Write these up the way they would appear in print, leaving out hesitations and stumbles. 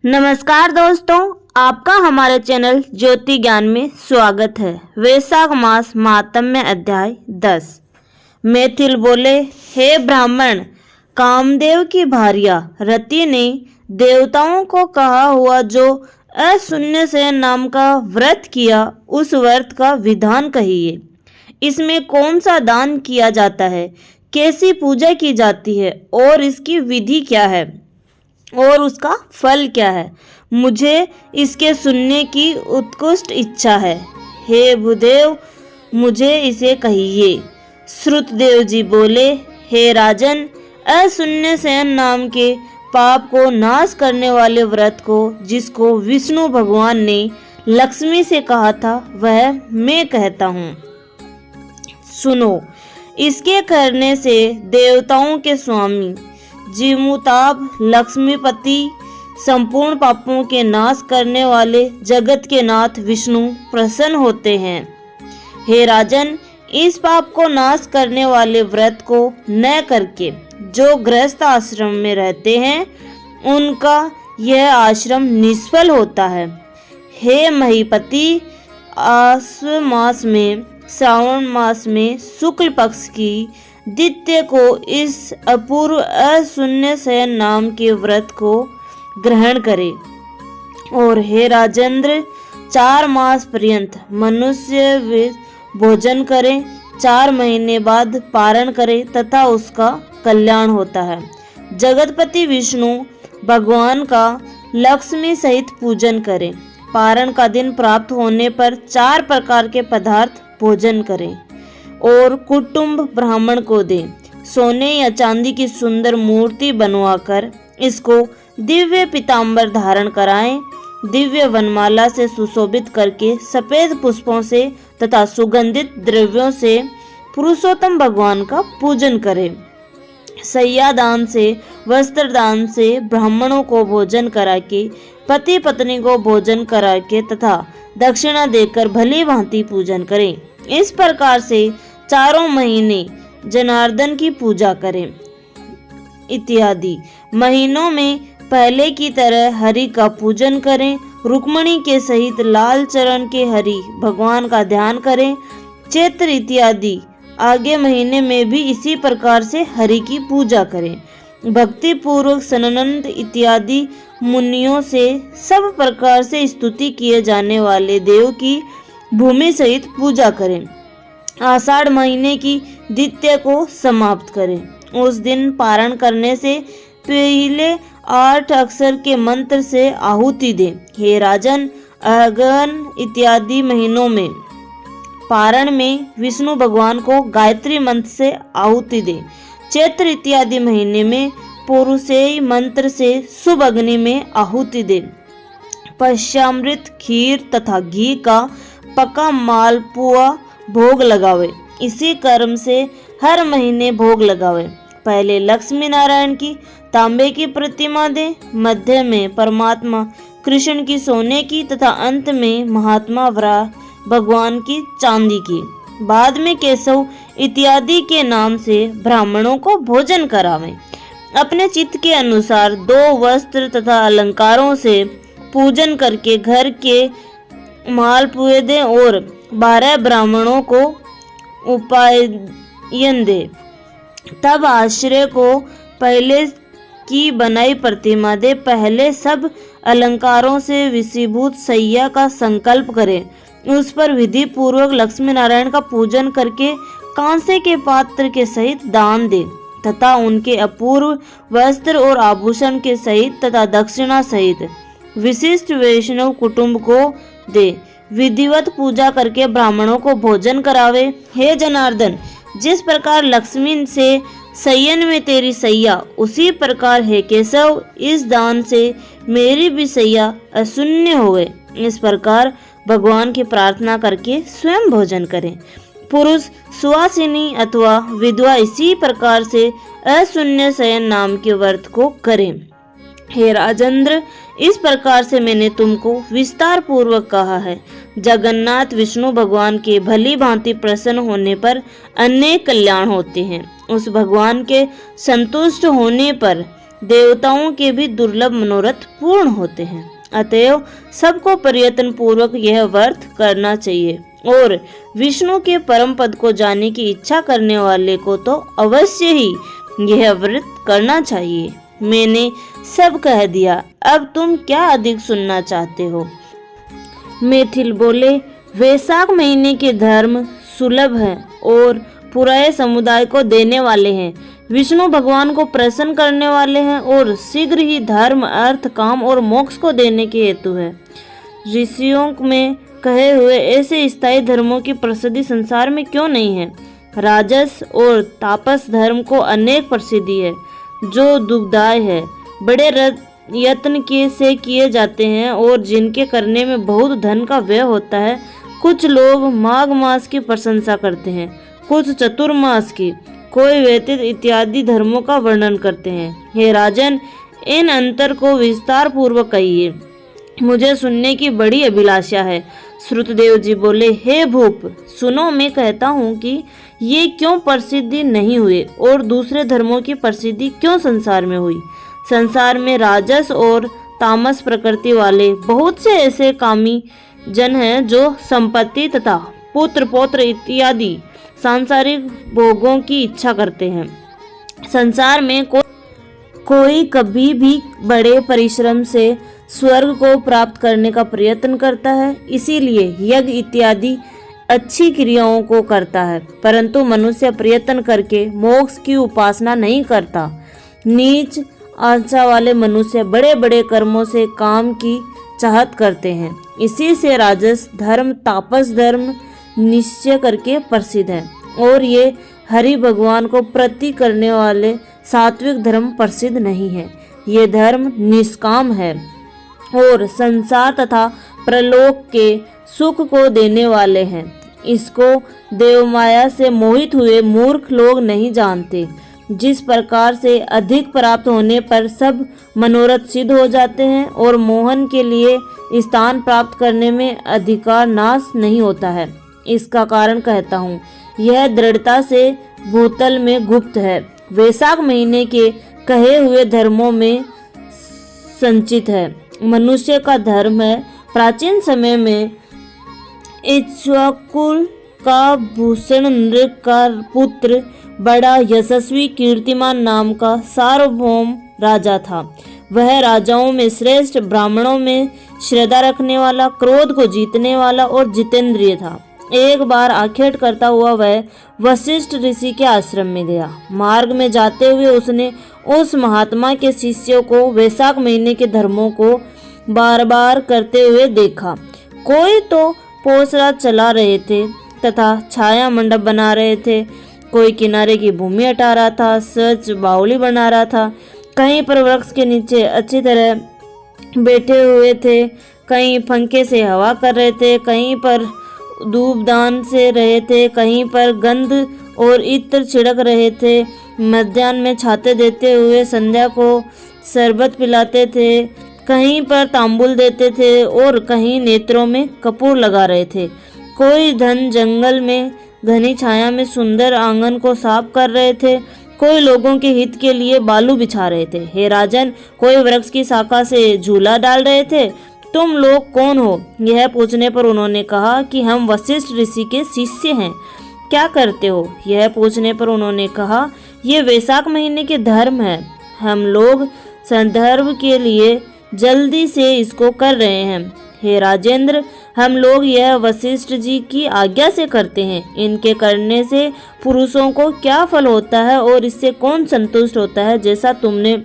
नमस्कार दोस्तों, आपका हमारे चैनल ज्योति ज्ञान में स्वागत है। वैशाख मास महात्म्य अध्याय 10। मैथिल बोले, हे ब्राह्मण, कामदेव की भार्या रति ने देवताओं को कहा हुआ जो अशून्य शयन नाम का व्रत किया, उस व्रत का विधान कहिए। इसमें कौन सा दान किया जाता है, कैसी पूजा की जाती है और इसकी विधि क्या है और उसका फल क्या है। मुझे इसके सुनने की उत्कृष्ट इच्छा है। हे भूदेव, मुझे इसे कहिए। श्रुतदेव जी बोले, हे राजन, अशून्य शयन नाम के पाप को नाश करने वाले व्रत को जिसको विष्णु भगवान ने लक्ष्मी से कहा था, वह मैं कहता हूँ। सुनो, इसके करने से देवताओं के स्वामी जीमूताब लक्ष्मीपति, संपूर्ण पापों के नाश करने वाले जगत के नाथ विष्णु प्रसन्न होते हैं। हे राजन, इस पाप को नाश करने वाले व्रत को न करके जो गृहस्थ आश्रम में रहते हैं, उनका यह आश्रम निष्फल होता है। हे महीपति, आश्व मास में श्रावण मास में शुक्ल पक्ष की द्वितीय को इस अपूर्व अशून्य शयन नाम के व्रत को ग्रहण करें। और हे राजेंद्र, 4 मास पर्यंत मनुष्य भोजन करें, 4 महीने बाद पारण करें तथा उसका कल्याण होता है। जगतपति विष्णु भगवान का लक्ष्मी सहित पूजन करें। पारण का दिन प्राप्त होने पर 4 प्रकार के पदार्थ भोजन करें और कुटुंब ब्राह्मण को दें। सोने या चांदी की सुंदर मूर्ति बनवाकर इसको दिव्य पीतांबर धारण कराएं। दिव्य वनमाला से सुशोभित करके सफेद पुष्पों से तथा सुगंधित द्रव्यों से पुरुषोत्तम भगवान का पूजन करें। सैया दान से, वस्त्र दान से ब्राह्मणों को भोजन करा के, पति पत्नी को भोजन करा के तथा दक्षिणा देकर भली भांति पूजन करें। इस प्रकार से 4 महीने जनार्दन की पूजा करें इत्यादि। महीनों में पहले की तरह हरि का पूजन करें। रुक्मणी के सहित लाल चरण के हरि भगवान का ध्यान करें। चैत्र इत्यादि आगे महीने में भी इसी प्रकार से हरि की पूजा करें। भक्ति पूर्वक सननंद इत्यादि मुनियों से सब प्रकार से स्तुति किए जाने वाले देव की भूमि सहित पूजा करें। आषाढ़ महीने की द्वितीय को समाप्त करें। उस दिन पारण करने से पहले 8 अक्षर के मंत्र से आहुति दें। हे राजन, अगहन इत्यादि महीनों में पारण में विष्णु भगवान को गायत्री मंत्र से आहुति दें। चैत्र इत्यादि महीने में पौरुषेय मंत्र से शुभ अग्नि में आहुति दें। पश्चामृत, खीर तथा घी का पका मालपुआ भोग लगावे। इसी कर्म से हर महीने भोग लगावे। पहले लक्ष्मी नारायण की तांबे की प्रतिमा दे, मध्य में परमात्मा कृष्ण की सोने की तथा अंत में महात्मा वराह भगवान की चांदी की। बाद में केशव इत्यादि के नाम से ब्राह्मणों को भोजन करावें। अपने चित्त के अनुसार 2 वस्त्र तथा अलंकारों से पूजन करके घर के मालपुए दें और 12 ब्राह्मणों को उपायन दे। तब आश्रय को पहले की बनाई प्रतिमा दे। पहले सब अलंकारों से विषीभूत सैया का संकल्प करें। उस पर विधि पूर्वक लक्ष्मी नारायण का पूजन करके कांसे के पात्र के सहित दान दे तथा उनके अपूर्व वस्त्र और आभूषण के सहित तथा दक्षिणा सहित विशिष्ट वैष्णव कुटुंब को दे। विधिवत पूजा करके ब्राह्मणों को भोजन करावे। हे जनार्दन, जिस प्रकार लक्ष्मी से सयन में तेरी सैया, उसी प्रकार हे केशव, इस दान से मेरी भी सैया अशून्य हो गए। इस प्रकार भगवान की प्रार्थना करके स्वयं भोजन करें। पुरुष सुवासिनी अथवा विधवा इसी प्रकार से अशून्य शयन नाम के व्रत को करें। हे राजेंद्र, इस प्रकार से मैंने तुमको विस्तार पूर्वक कहा है। जगन्नाथ विष्णु भगवान के भली भांति प्रसन्न होने पर अनेक कल्याण होते हैं। उस भगवान के संतुष्ट होने पर देवताओं के भी दुर्लभ मनोरथ पूर्ण होते हैं। अतएव सबको प्रयत्न पूर्वक यह व्रत करना चाहिए और विष्णु के परम पद को जानने की इच्छा करने वाले को तो अवश्य ही यह व्रत करना चाहिए। मैंने सब कह दिया, अब तुम क्या अधिक सुनना चाहते हो? मैथिल बोले, वैशाख महीने के धर्म सुलभ हैं और पूरे समुदाय को देने वाले हैं, विष्णु भगवान को प्रसन्न करने वाले हैं और शीघ्र ही धर्म, अर्थ, काम और मोक्ष को देने के हेतु है। ऋषियों में कहे हुए ऐसे स्थायी धर्मों की प्रसिद्धि संसार में क्यों नहीं है? राजस और तापस धर्म को अनेक प्रसिद्धि है जो दुखदाय है, बड़े यत्न से किए जाते हैं और जिनके करने में बहुत धन का व्यय होता है। कुछ लोग माघ मास की प्रशंसा करते हैं, कुछ चतुर्मास की, कोई व्यतीत इत्यादि धर्मों का वर्णन करते हैं। हे राजन, इन अंतर को विस्तार पूर्वक कहिए, मुझे सुनने की बड़ी अभिलाषा है। श्रुतदेव जी बोले, हे भूप, सुनो, मैं कहता हूँ कि ये क्यों प्रसिद्धि नहीं हुए और दूसरे धर्मों की प्रसिद्धि क्यों संसार में हुई। संसार में राजस और तामस प्रकृति वाले बहुत से ऐसे कामी जन हैं जो संपत्ति तथा पुत्र पौत्र इत्यादि सांसारिक भोगों की इच्छा करते हैं। संसार में कोई कभी भी बड़े परिश्रम से स्वर्ग को प्राप्त करने का प्रयत्न करता है, इसीलिए यज्ञ इत्यादि अच्छी क्रियाओं को करता है, परंतु मनुष्य प्रयत्न करके मोक्ष की उपासना नहीं करता। नीच आशा वाले मनुष्य बड़े बड़े कर्मों से काम की चाहत करते हैं। इसी से राजस धर्म, तापस धर्म निश्चय करके प्रसिद्ध है और ये हरि भगवान को प्रति करने वाले सात्विक धर्म प्रसिद्ध नहीं है। ये धर्म निष्काम है और संसार तथा प्रलोक के सुख को देने वाले हैं। इसको देवमाया से मोहित हुए मूर्ख लोग नहीं जानते। जिस प्रकार से अधिक प्राप्त होने पर सब मनोरथ सिद्ध हो जाते हैं और मोहन के लिए स्थान प्राप्त करने में अधिकार नाश नहीं होता है, इसका कारण कहता हूँ। यह दृढ़ता से भूतल में गुप्त है, वैशाख महीने के कहे हुए धर्मों में संचित है। मनुष्य का धर्म है। प्राचीन समय में इक्ष्वाकुल का भूषण नृग का पुत्र बड़ा यशस्वी कीर्तिमान नाम का सार्वभौम राजा था। वह राजाओं में श्रेष्ठ, ब्राह्मणों में श्रद्धा रखने वाला, क्रोध को जीतने वाला और जितेंद्रिय था। एक बार आखेट करता हुआ वह वशिष्ठ ऋषि के आश्रम में गया। मार्ग में जाते हुए उसने उस महात्मा के शिष्यों को वैशाख महीने के धर्मों को बार बार करते हुए देखा। कोई तो पोसरा चला रहे थे तथा छाया मंडप बना रहे थे, कोई किनारे की भूमि हटा रहा था, सच बावली बना रहा था, कहीं पर वृक्ष के नीचे अच्छी तरह बैठे हुए थे, कहीं पंखे से हवा कर रहे थे, कहीं पर धूपदान से रहे थे, कहीं पर गंध और इत्र छिड़क रहे थे, मध्याह्न में छाते देते हुए संध्या को शरबत पिलाते थे, कहीं पर तांबुल देते थे और कहीं नेत्रों में कपूर लगा रहे थे। कोई घन जंगल में घनी छाया में सुंदर आंगन को साफ कर रहे थे, कोई लोगों के हित के लिए बालू बिछा रहे थे। हे राजन, कोई वृक्ष की शाखा से झूला डाल रहे थे। तुम लोग कौन हो? यह पूछने पर उन्होंने कहा कि हम वशिष्ठ ऋषि के शिष्य हैं। क्या करते हो? यह पूछने पर उन्होंने कहा, ये वैशाख महीने के धर्म है, हम लोग संदर्भ के लिए जल्दी से इसको कर रहे हैं। हे राजेंद्र, हम लोग यह वशिष्ठ जी की आज्ञा से करते हैं। इनके करने से पुरुषों को क्या फल होता है और इससे कौन संतुष्ट होता है? जैसा तुमने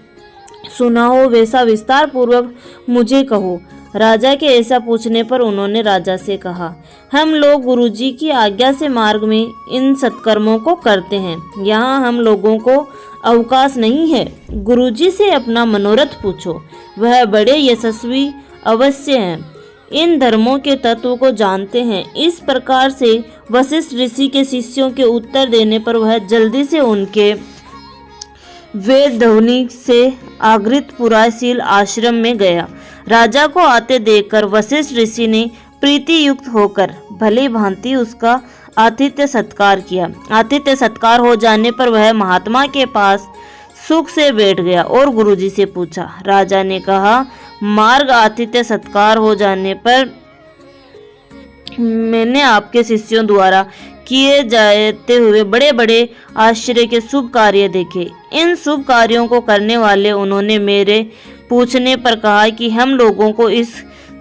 सुना हो वैसा विस्तार पूर्वक मुझे कहो। राजा के ऐसा पूछने पर उन्होंने राजा से कहा, हम लोग गुरुजी की आज्ञा से मार्ग में इन सत्कर्मों को करते हैं। यहाँ हम लोगों को अवकाश नहीं है। गुरुजी से अपना मनोरथ पूछो, वह बड़े यशस्वी अवश्य हैं, इन धर्मों के तत्व को जानते हैं। इस प्रकार से वशिष्ठ ऋषि के शिष्यों के उत्तर देने पर वह जल्दी से उनके वेद ध्वनि से आगृत पुराशील आश्रम में गया। राजा को आते देखकर वशिष्ठ ऋषि ने प्रीति युक्त होकर भली भांति उसका आतिथ्य सत्कार किया। आतिथ्य सत्कार हो जाने पर वह महात्मा के पास सुख से बैठ गया और गुरुजी से पूछा। राजा ने कहा, मार्ग आतिथ्य सत्कार हो जाने पर मैंने आपके शिष्यों द्वारा किए जाते हुए बड़े बड़े आश्चर्य के शुभ कार्य देखे। इन शुभ कार्यों को करने वाले उन्होंने मेरे पूछने पर कहा कि हम लोगों को इस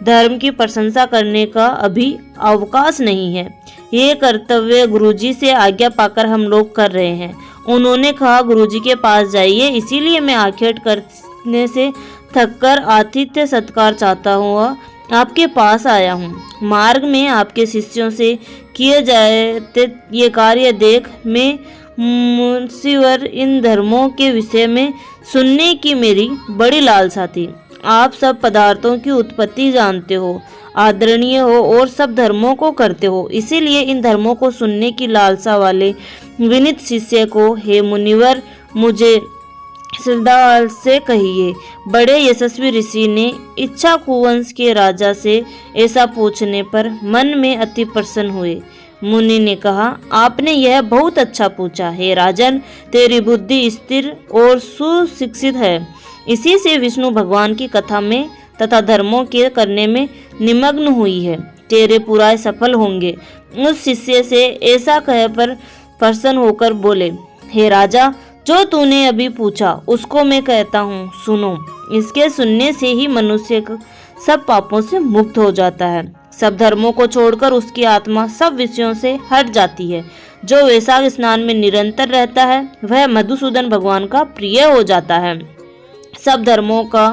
धर्म की प्रशंसा करने का अभी अवकाश नहीं है। ये कर्तव्य गुरुजी से आज्ञा पाकर हम लोग कर रहे हैं। उन्होंने कहा, गुरुजी के पास जाइए, इसीलिए मैं आखेट करने से थककर आतिथ्य सत्कार चाहता हुआ आपके पास आया हूँ। मार्ग में आपके शिष्यों से किए जाते ये कार्य देख मैं मुंशीवर इन धर्मों के विषय में सुनने की मेरी बड़ी लालसा थी। आप सब पदार्थों की उत्पत्ति जानते हो, आदरणीय हो और सब धर्मों को करते हो, इसीलिए इन धर्मों को सुनने की लालसा वाले विनीत शिष्य को हे मुनिवर मुझे श्रद्धा से कहिए। बड़े यशस्वी ऋषि ने इच्छा कुवंश के राजा से ऐसा पूछने पर मन में अति प्रसन्न हुए। मुनि ने कहा, आपने यह बहुत अच्छा पूछा। हे राजन, तेरी बुद्धि स्थिर और सुशिक्षित है, इसी से विष्णु भगवान की कथा में तथा धर्मों के करने में निमग्न हुई है। तेरे पुराय सफल होंगे। उस शिष्य से ऐसा कह पर प्रसन्न होकर बोले, हे राजा, जो तूने अभी पूछा उसको मैं कहता हूँ, सुनो। इसके सुनने से ही मनुष्य सब पापों से मुक्त हो जाता है। सब धर्मों को छोड़कर उसकी आत्मा सब विषयों से हट जाती है। जो वैशाख स्नान में निरंतर रहता है वह मधुसूदन भगवान का प्रिय हो जाता है। सब धर्मों का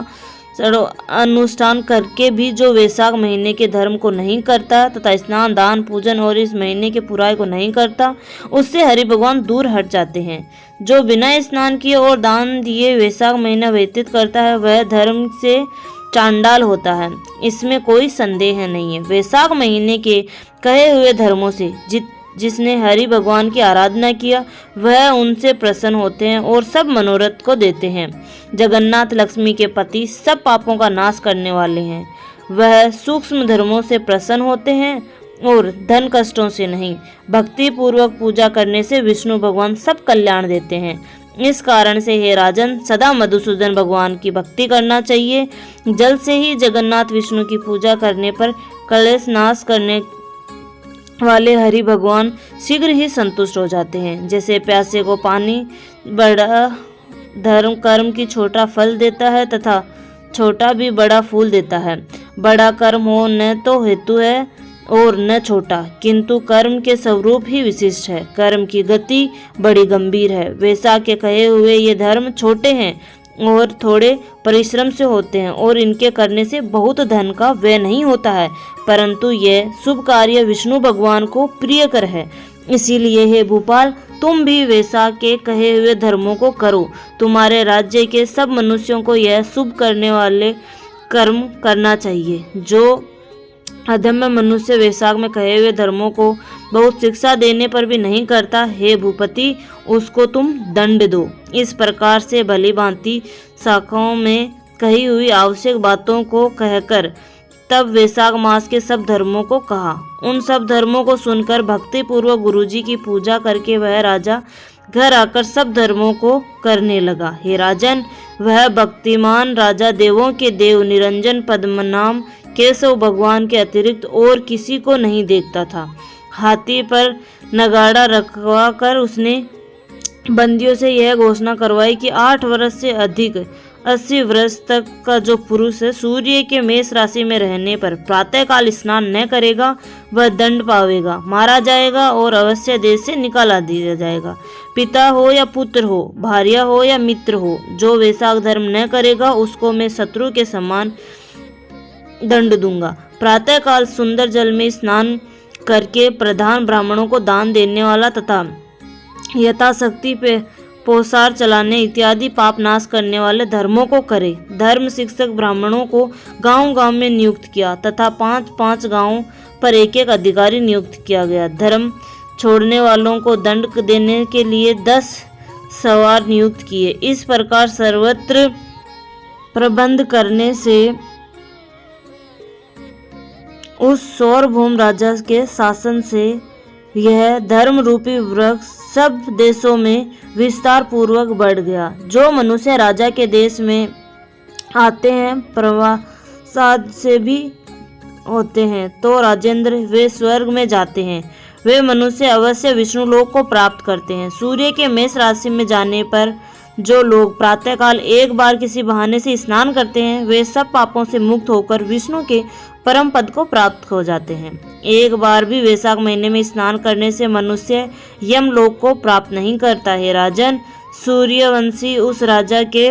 अनुष्ठान करके भी जो वैशाख महीने के धर्म को नहीं करता तथा स्नान दान पूजन और इस महीने के पुराय को नहीं करता, उससे हरि भगवान दूर हट जाते हैं। जो बिना स्नान किए और दान दिए वैशाख महीना व्यतीत करता है वह धर्म से चांडाल होता है, इसमें कोई संदेह नहीं है। वैशाख महीने के कहे हुए धर्मों से जिसने हरि भगवान की आराधना किया वह उनसे प्रसन्न होते हैं और सब मनोरथ को देते हैं। जगन्नाथ लक्ष्मी के पति सब पापों का नाश करने वाले हैं। वह सूक्ष्म धर्मों से प्रसन्न होते हैं और धन कष्टों से नहीं। भक्ति पूर्वक पूजा करने से विष्णु भगवान सब कल्याण देते हैं। इस कारण से हे राजन, सदा मधुसूदन भगवान की भक्ति करना चाहिए। जल से ही जगन्नाथ विष्णु की पूजा करने पर कलेश नाश करने वाले हरि भगवान शीघ्र ही संतुष्ट हो जाते हैं। जैसे प्यासे को पानी बड़ा धर्म कर्म की छोटा फल देता है तथा छोटा भी बड़ा फूल देता है। बड़ा कर्म हो न तो हेतु है और न छोटा, किंतु कर्म के स्वरूप ही विशिष्ट है। कर्म की गति बड़ी गंभीर है। वैसा के कहे हुए ये धर्म छोटे हैं और थोड़े परिश्रम से होते हैं और इनके करने से बहुत धन का व्यय नहीं होता है, परंतु यह शुभ कार्य विष्णु भगवान को प्रियकर है। इसीलिए हे भूपाल, तुम भी वैसा के कहे हुए धर्मों को करो। तुम्हारे राज्य के सब मनुष्यों को यह शुभ करने वाले कर्म करना चाहिए। जो अधम्य मनुष्य वैशाख में कहे हुए धर्मों को बहुत शिक्षा देने पर भी नहीं करता, हे भूपति, उसको तुम दंड दो। इस प्रकार से भली भांति शाखाओं में कही हुई आवश्यक बातों को कहकर तब वैशाख मास के सब धर्मों को कहा। उन सब धर्मों को सुनकर भक्ति पूर्वक गुरुजी की पूजा करके वह राजा घर आकर सब धर्मों को करने लगा। हे राजन, वह भक्तिमान राजा देवों के देव निरंजन पद्मनाम केशव भगवान के अतिरिक्त और किसी को नहीं देखता था। हाथी पर नगाड़ा रखवा कर उसने बंदियों से यह घोषणा करवाई कि 8 वर्ष से अधिक 80 वर्ष तक का जो पुरुष सूर्य के मेष राशि में रहने पर प्रातःकाल स्नान न करेगा वह दंड पावेगा, मारा जाएगा और अवश्य देश से निकाला दिया जाएगा। पिता हो या पुत्र हो, भार्या हो या मित्र हो, जो वैशाख धर्म न करेगा उसको मैं शत्रु के समान दंड दूंगा। प्रातःकाल सुंदर जल में स्नान करके प्रधान ब्राह्मणों को दान देने वाला तथा यथाशक्ति पे पोसार चलाने इत्यादि पाप नाश करने वाले धर्मों को करे। धर्म शिक्षक ब्राह्मणों को गांव-गांव में नियुक्त किया तथा 5-5 गांवों पर एक-एक अधिकारी नियुक्त किया गया। धर्म छोड़ने वालों को दंड देने के लिए 10 सवार नियुक्त किए। इस प्रकार सर्वत्र प्रबंध करने से उस सार्वभौम राजा के शासन से यह धर्म रूपी वृक्ष सब देशों में विस्तार पूर्वक बढ़ गया। जो मनुष्य राजा के देश में आते हैं, प्रवासाद से भी होते हैं, तो राजेंद्र वे स्वर्ग में जाते हैं। वे मनुष्य अवश्य विष्णु लोक को प्राप्त करते हैं। सूर्य के मेष राशि में जाने पर जो लोग प्रातःकाल एक बार किसी बहाने से स्नान करते हैं, वे सब पापों से मुक्त होकर विष्णु के परम पद को प्राप्त हो जाते हैं। एक बार भी वैशाख महीने में स्नान करने से मनुष्य यम लोक को प्राप्त नहीं करता है। राजन, सूर्यवंशी उस राजा के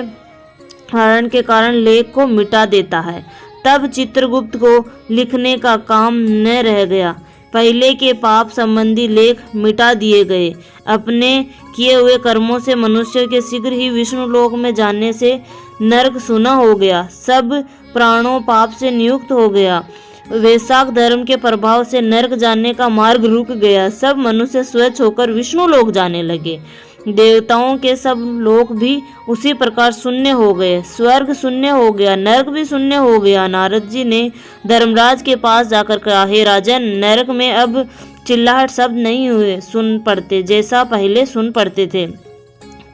हरण के कारण लेख को मिटा देता है। तब चित्रगुप्त को लिखने का काम न रह गया। पहले के पाप संबंधी लेख मिटा दिए गए। अपने किए हुए कर्मों से मनुष्य के शीघ्र ही विष्णु लोक में जाने से नरक सूना हो गया। सब प्राणों पाप से नियुक्त हो गया। वैशाख धर्म के प्रभाव से नरक जाने का मार्ग रुक गया। सब मनुष्य स्वच्छ होकर विष्णु लोक जाने लगे। देवताओं के सब लोक भी उसी प्रकार शून्य हो गए। स्वर्ग शून्य हो गया, नरक भी शून्य हो गया। नारद जी ने धर्मराज के पास जाकर कहा, हे राजन, नरक में अब चिल्लाहट शब्द नहीं हुए सुन पड़ते, जैसा पहले सुन पड़ते थे।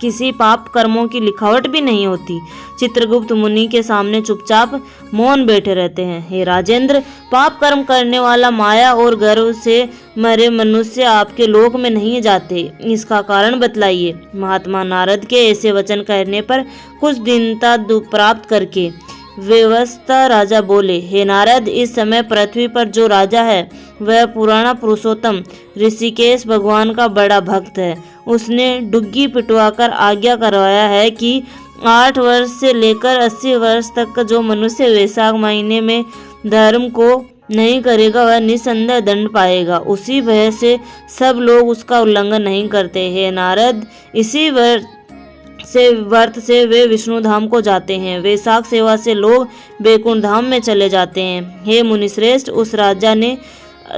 किसी पाप कर्मों की लिखावट भी नहीं होती। चित्रगुप्त मुनि के सामने चुपचाप मौन बैठे रहते हैं। हे राजेंद्र, पाप कर्म करने वाला माया और गर्व से मरे मनुष्य आपके लोक में नहीं जाते, इसका कारण बतलाइए। महात्मा नारद के ऐसे वचन कहने पर कुछ दीनता प्राप्त करके व्यवस्था राजा बोले, हे नारद, इस समय पृथ्वी पर जो राजा है वह पुराना पुरुषोत्तम ऋषिकेश भगवान का बड़ा भक्त है। उसने डुग्गी पिटवाकर आज्ञा करवाया है कि 8 वर्ष से लेकर 80 वर्ष तक का जो मनुष्य वैशाख महीने में धर्म को नहीं करेगा वह निसंदेह दंड पाएगा। उसी भय से सब लोग उसका उल्लंघन नहीं करते। हे नारद, इसी व्रत से वे विष्णु धाम को जाते हैं। वैशाख सेवा से लोग बैकुंठ धाम में चले जाते हैं। हे मुनिश्रेष्ठ, उस राजा ने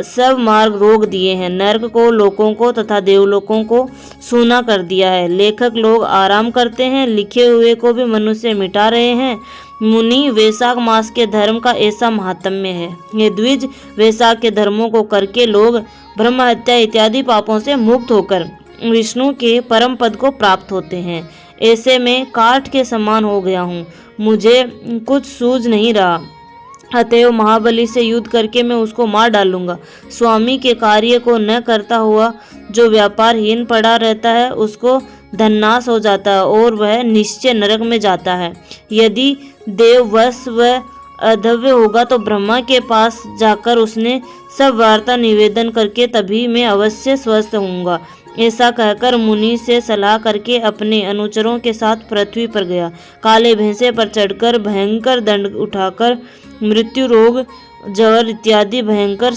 सब मार्ग रोक दिए हैं। नरक को, लोकों को तथा देवलोकों को सूना कर दिया है। लेखक लोग आराम करते हैं, लिखे हुए को भी मनुष्य मिटा रहे हैं। मुनि, वैशाख मास के धर्म का ऐसा महात्म्य है। ये द्विज, वैशाख के धर्मों को करके लोग ब्रह्म हत्या इत्यादि पापों से मुक्त होकर विष्णु के परम पद को प्राप्त होते हैं। ऐसे में काठ के समान हो गया हूँ, मुझे कुछ सूझ नहीं रहा। अतएव महाबली से युद्ध करके मैं उसको मार डालूंगा। स्वामी के कार्य को न करता हुआ जो व्यापारहीन पड़ा रहता है, उसको धननाश हो जाता है और वह निश्चय नरक में जाता है। यदि देववश व अधव्य होगा तो ब्रह्मा के पास जाकर उसने सब वार्ता निवेदन करके तभी मैं अवश्य स्वस्थ होऊंगा। ऐसा कहकर मुनि से सलाह करके अपने अनुचरों के साथ पृथ्वी पर गया। काले भैंसे पर चढ़कर भयंकर दंड उठाकर मृत्यु, रोग, जवर इत्यादि भयंकर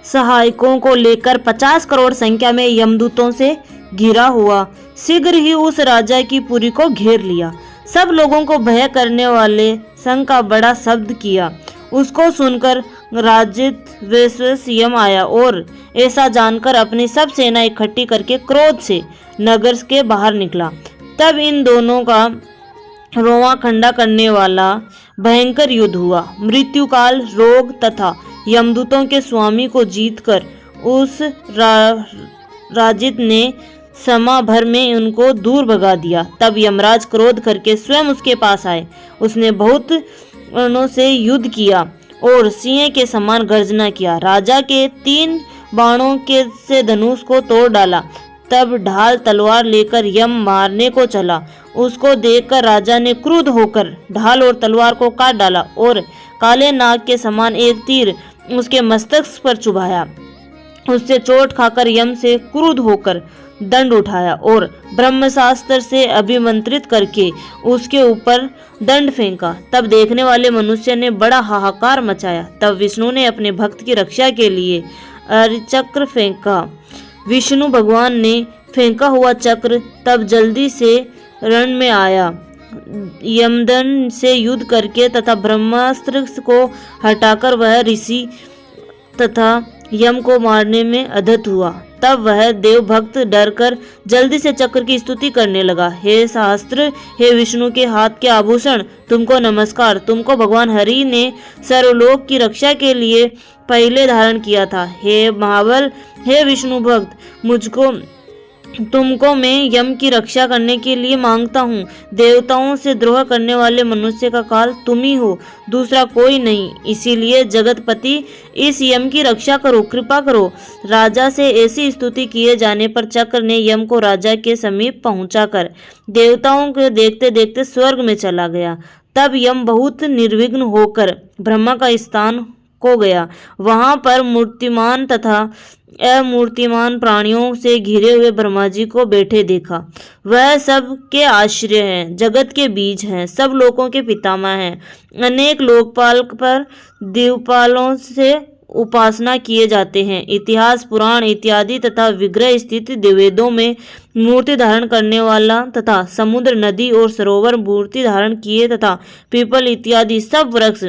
सहायकों को लेकर 50 करोड़ संख्या में यमदूतों से घिरा हुआ शीघ्र ही उस राजा की पुरी को घेर लिया। सब लोगों को भय करने वाले संग का बड़ा शब्द किया। उसको सुनकर राजित वैश्वस यम आया और ऐसा जानकर अपनी सब सेना इकट्ठी करके क्रोध से नगर के बाहर निकला। तब इन दोनों का रोवां खंडा करने वाला भयंकर युद्ध हुआ। मृत्युकाल, रोग तथा यमदूतों के स्वामी को जीतकर उस राजित ने समा भर में उनको दूर भगा दिया। तब यमराज क्रोध करके स्वयं उसके पास आए। उसने बहुत रणों से युद्ध किया और सिंह के समान गर्जना किया। राजा के 3 बाणों के से धनुष को तोड़ डाला। तब ढाल तलवार लेकर यम मारने को चला। उसको देखकर राजा ने क्रुद्ध होकर ढाल और तलवार को काट डाला और काले नाग के समान एक तीर उसके मस्तक पर चुभाया। उससे चोट खाकर यम से क्रुद्ध होकर दंड उठाया और ब्रह्मशास्त्र से अभिमंत्रित करके उसके ऊपर दंड फेंका। तब देखने वाले मनुष्य ने बड़ा हाहाकार मचाया। तब विष्णु ने अपने भक्त की रक्षा के लिए चक्र फेंका। विष्णु भगवान ने फेंका हुआ चक्र तब जल्दी से रण में आया। यमदन से युद्ध करके तथा ब्रह्मास्त्र को हटाकर वह ऋषि तथा यम को मारने में अधत हुआ। तब वह देवभक्त डरकर जल्दी से चक्र की स्तुति करने लगा। हे सहस्त्र, हे विष्णु के हाथ के आभूषण, तुमको नमस्कार। तुमको भगवान हरि ने सर्वलोक की रक्षा के लिए पहले धारण किया था। हे महाबल, हे विष्णु भक्त, तुमको मैं यम की रक्षा करने के लिए मांगता हूँ। देवताओं से द्रोह करने वाले मनुष्य का काल तुम ही हो, दूसरा कोई नहीं। इसीलिए जगतपति इस यम की रक्षा करो, कृपा करो। राजा से ऐसी स्तुति किए जाने पर चक्र ने यम को राजा के समीप पहुंचाकर देवताओं को देखते देखते स्वर्ग में चला गया। तब यम बहुत निर्विघ्न होकर ब्रह्मा का स्थान को गया। वहां पर मूर्तिमान तथा अमूर्तिमान प्राणियों से घिरे हुए ब्रह्मा जी को बैठे देखा। वह सब के आश्रय हैं, जगत के बीज हैं, सब लोकों के पितामह हैं। अनेक लोकपाल पर दिवपालों से उपासना किए जाते हैं। इतिहास, पुराण इत्यादि तथा विग्रह स्थित वेदों में मूर्ति धारण करने वाला तथा समुद्र, नदी और सरोवर मूर्ति धारण किए तथा पीपल इत्यादि सब वृक्ष,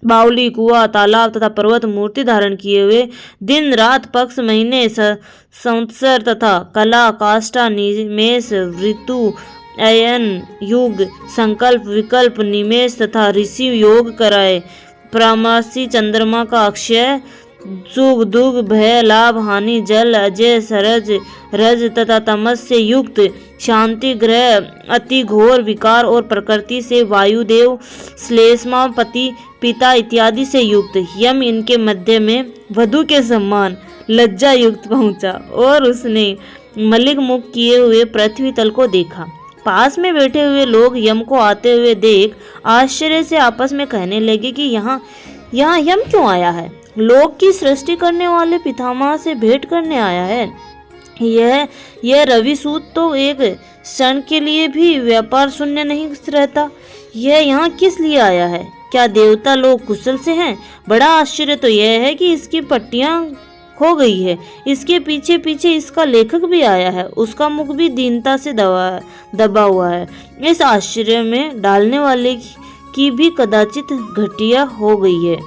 बावली, कुआं, तालाब तथा पर्वत मूर्ति धारण किए हुए दिन रात, पक्ष, महीने, संवत्सर तथा कला, काष्ठा, निमेष, ऋतु, अयन, युग, संकल्प, विकल्प, निमेष तथा ऋषि योग कराए। प्रामासी, चंद्रमा का अक्षय, सुख दुख, भय लाभ हानि, जल, अजय, सरज, रज तथा तमस से युक्त, शांति ग्रह, अति घोर विकार और प्रकृति से वायुदेव, श्लेष्मा, पति, पिता इत्यादि से युक्त। यम इनके मध्य में वधु के समान लज्जा युक्त पहुंचा और उसने मलिक मुख किए हुए पृथ्वी तल को देखा। पास में बैठे हुए लोग यम को आते हुए देख आश्चर्य से आपस में कहने लगे कि यहाँ यम क्यों आया है? लोक की सृष्टि करने वाले पितामह से भेंट करने आया है। यह रविसूत तो एक क्षण के लिए भी व्यापार शून्य नहीं रहता। यह यहाँ किस लिए आया है? क्या देवता लोग कुशल से हैं? बड़ा आश्चर्य तो यह है कि इसकी पट्टियां खो गई है। इसके पीछे पीछे इसका लेखक भी आया है, उसका मुख भी दीनता से दबा हुआ है। इस आश्चर्य में डालने वाले की भी कदाचित घटिया हो गई है।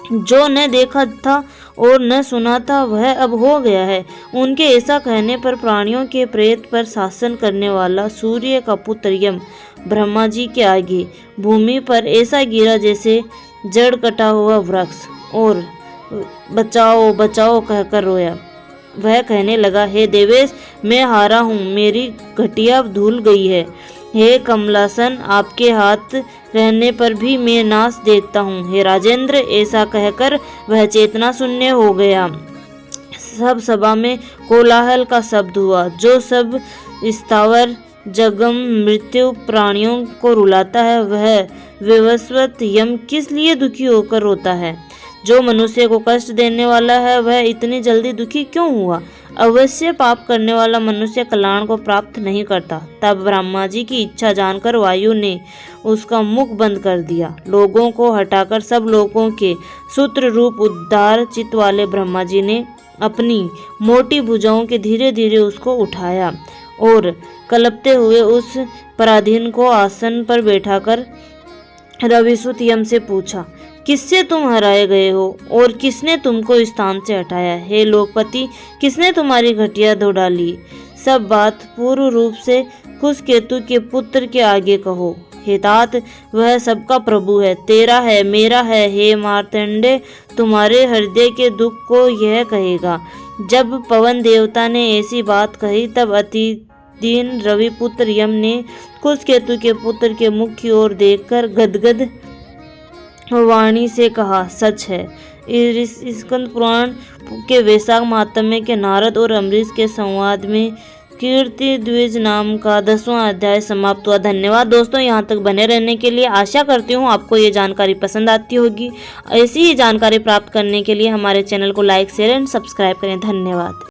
जो न देखा था और न सुना था वह अब हो गया है। उनके ऐसा कहने पर प्राणियों के प्रेत पर शासन करने वाला सूर्य का पुत्र यम ब्रह्मा जी के आगे भूमि पर ऐसा गिरा जैसे जड़ कटा हुआ वृक्ष और बचाओ बचाओ कहकर रोया। वह कहने लगा, हे देवेश, मैं हारा हूँ, मेरी घटिया धुल गई है। हे कमलासन, आपके हाथ रहने पर भी मैं नाश देखता हूँ। हे राजेंद्र, ऐसा कहकर वह चेतना शून्य हो गया। सब सभा में कोलाहल का शब्द हुआ। जो सब स्थावर जगम मृत्यु प्राणियों को रुलाता है, वह विवस्वत यम किस लिए दुखी होकर रोता है? जो मनुष्य को कष्ट देने वाला है, वह इतनी जल्दी दुखी क्यों हुआ? अवश्य पाप करने वाला मनुष्य कल्याण को प्राप्त नहीं करता। तब ब्रह्मा जी की इच्छा जानकर वायु ने उसका मुख बंद कर दिया। लोगों को हटाकर सब लोगों के सूत्र रूप उद्धार चित्त वाले ब्रह्मा जी ने अपनी मोटी भुजाओं के धीरे धीरे उसको उठाया और कलपते हुए उस पराधीन को आसन पर बैठाकर रविसुत यम से पूछा, किससे तुम हराए गए हो और किसने तुमको स्थान से हटाया? हे लोकपति, किसने तुम्हारी घटिया धो डाली? सब बात पूर्ण रूप से कुशकेतु के पुत्र के आगे कहो। हे तात, वह सबका प्रभु है, तेरा है, मेरा है। हे मार्तंडे, तुम्हारे हृदय के दुख को यह कहेगा। जब पवन देवता ने ऐसी बात कही, तब अति दीन रविपुत्र यम ने कुशकेतु के पुत्र के मुख की ओर देखकर गदगद वाणी से कहा, सच है। स्कंद पुराण के वैशाख महात्म्य के नारद और अम्बरीश के संवाद में कीर्ति द्विज नाम का 10वां अध्याय समाप्त हुआ। धन्यवाद दोस्तों, यहाँ तक बने रहने के लिए। आशा करती हूँ आपको ये जानकारी पसंद आती होगी। ऐसी ही जानकारी प्राप्त करने के लिए हमारे चैनल को लाइक, शेयर एंड सब्सक्राइब करें। धन्यवाद।